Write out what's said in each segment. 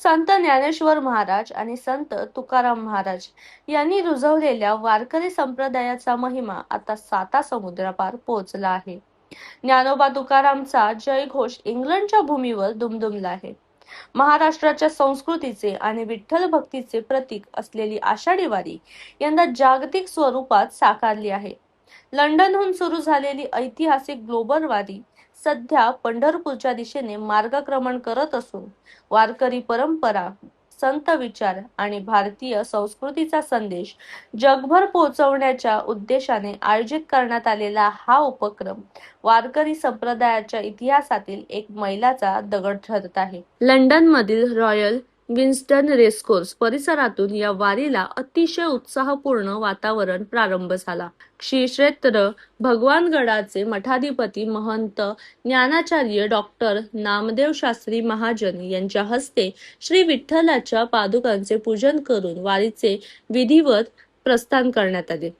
संत ज्ञानेश्वर महाराज आणि संत तुकाराम महाराज यांनी रुजवलेल्या वारकरी संप्रदायाचा महिमा आता 7 समुद्रापार पोहोचला आहे. ज्ञानोबा तुकारामचा जयघोष इंग्लंडच्या भूमीवर दुमदुमला आहे. महाराष्ट्राच्या संस्कृतीचे आणि विठ्ठल भक्तीचे प्रतीक असलेली आषाढी वारी यंदा जागतिक स्वरूपात साकारली आहे. लंडनहून सुरू झालेली ऐतिहासिक ग्लोबल वारी सध्या पंढरपूरच्या दिशेने मार्गक्रमण करत असून वारकरी परंपरा, संत विचार आणि भारतीय संस्कृतीचा संदेश जगभर पोहोचवण्याच्या उद्देशाने आयोजित करण्यात आलेला हा उपक्रम वारकरी संप्रदायाच्या इतिहासातील एक मैलाचा दगड ठरत आहे. लंडनमधील रॉयल विन्स्टन रेसकोर्स परिसरातून या वारीला अतिशय उत्साहपूर्ण वातावरण प्रारंभ झाला. श्री क्षेत्र भगवानगडाचे मठाधिपती महंत ज्ञानाचार्य डॉक्टर नामदेव शास्त्री महाजन यांच्या हस्ते श्री विठ्ठलाच्या पादुकांचे पूजन करून वारीचे विधिवत प्रस्थान करण्यात आले.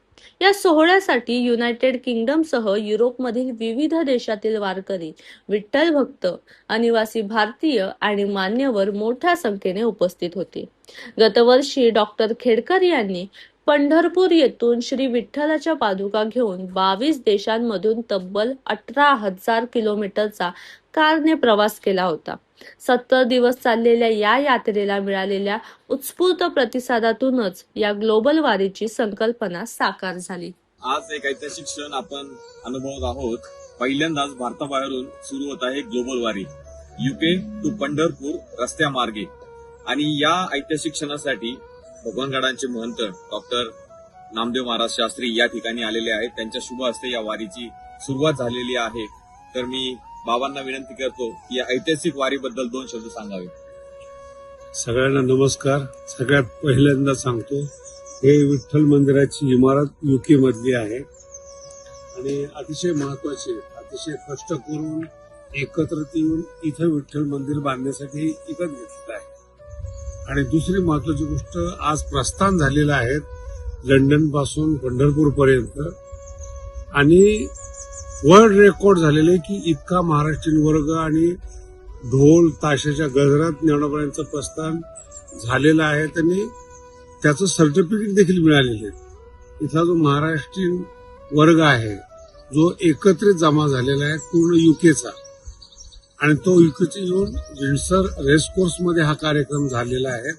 या सोहळ्यासाठी युनायटेड किंगडमसह युरोपमधील विविध देशातील वारकरी, विठ्ठल भक्त, अनिवासी भारतीय आणि मान्यवर मोठ्या संख्येने उपस्थित होते. गतवर्षी डॉक्टर खेडकर यांनी पंढरपूर येथून श्री विठ्ठलाच्या पादुका घेऊन 22 देशांमधून तब्बल 18,000 किलोमीटरचा कारने प्रवास केला होता. 70 दिवस चाललेल्या या यात्रेला मिळालेल्या उत्स्फूर्त प्रतिसादातूनच या ग्लोबल वारीची संकल्पना साकार झाली. आज एक ऐतिहासिक क्षण आपण अनुभवत आहोत. पहिल्यांदाच भारताबाहेरून सुरू होत आहे ग्लोबल वारी, UK टू पंढरपूर रस्त्यामार्गे. आणि या ऐतिहासिक क्षणासाठी भगवानगडांचे महंत डॉक्टर नामदेव महाराज शास्त्री या ठिकाणी आलेले आहेत. त्यांच्या शुभ हस्ते या वारीची सुरुवात झालेली आहे. तर मी बाबांना विनंती करतो की या ऐतिहासिक वारीबद्दल 2 शब्द सांगावे. सगळ्यांना नमस्कार. सगळ्यात पहिल्यांदा सांगतो, हे विठ्ठल मंदिराची इमारत UK मधली आहे आणि अतिशय महत्वाची, अतिशय कष्ट करून एकत्रित येऊन इथं विठ्ठल मंदिर बांधण्यासाठी विकत घेतलेलं आहे. आणि दुसरी महत्वाची गोष्ट, आज प्रस्थान झालेलं आहे लंडन पासून पंढरपूर पर्यंत आणि वर्ल्ड रेकॉर्ड झालेले की इतका महाराष्ट्रीयन वर्ग आणि ढोल ताशाच्या गजरात ज्ञानोबांचं प्रस्थान झालेलं आहे आणि त्याचं सर्टिफिकेट देखील मिळालेलं आहे. इथला जो महाराष्ट्रीयन वर्ग आहे जो एकत्रित जमा झालेला आहे पूर्ण UKचा, आणि तो UKचे येऊन विंडसर रेसकोर्स मध्ये हा कार्यक्रम झालेला आहे.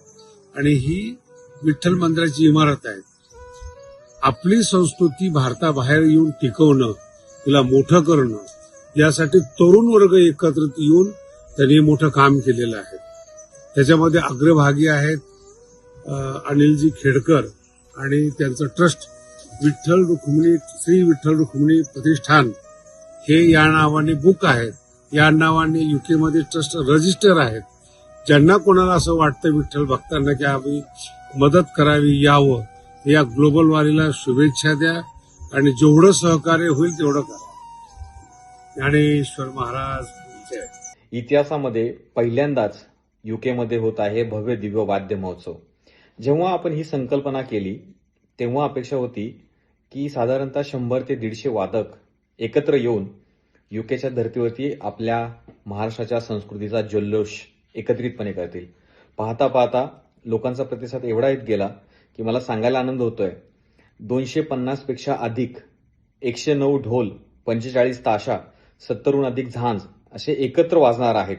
आणि ही विठ्ठल मंदिराची इमारत आहे. आपली संस्कृती भारताबाहेर येऊन टिकवणं, तिला मोठं करणं, यासाठी तरुण वर्ग एकत्रित येऊन त्यांनी मोठं काम केलेलं आहे. त्याच्यामध्ये अग्रभागी आहेत अनिलजी खेडकर आणि त्यांचं ट्रस्ट विठ्ठल रुक्मिणी, श्री विठ्ठल रुक्मिणी प्रतिष्ठान हे या नावाने बुक आहेत. या नावाने UK मध्ये ट्रस्ट रजिस्टर आहेत. ज्यांना कोणाला असं वाटतं विठ्ठल भक्तांना की आम्ही मदत करावी, यावं, या ग्लोबल वारीला शुभेच्छा द्या आणि जेवढं सहकार्य होईल तेवढं करा. ज्ञानेश्वर महाराज. इतिहासामध्ये पहिल्यांदाच UK मध्ये होत आहे भव्य दिव्य वाद्य महोत्सव. जेव्हा आपण ही संकल्पना केली तेव्हा अपेक्षा होती की साधारणतः 100 ते 150 वादक एकत्र येऊन UKच्या धर्तीवरती आपल्या महाराष्ट्राच्या संस्कृतीचा जल्लोष एकत्रितपणे करतील. पाहता पाहता लोकांचा प्रतिसाद एवढा येत गेला की मला सांगायला आनंद होतोय. 250 पेक्षा अधिक, 109 ढोल, 45 ताशा, 70हून अधिक झांज असे एकत्र वाजणार आहेत.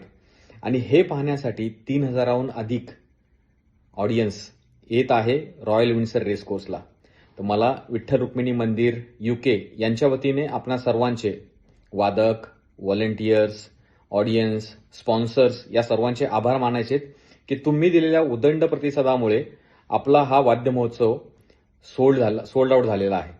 आणि हे पाहण्यासाठी 3000हून अधिक ऑडियन्स येत आहे रॉयल विंडसर रेसकोर्सला. तर मला विठ्ठल रुक्मिणी मंदिर UK यांच्या वतीने आपणा सर्वांचे, वादक, व्हॉलंटियर्स, ऑडियन्स, स्पॉन्सर्स या सर्वांचे आभार मानायचे की तुम्ही दिलेल्या उदंड प्रतिसादामुळे आपला हा वाद्य महोत्सव सोल्ड आउट झालेला आहे.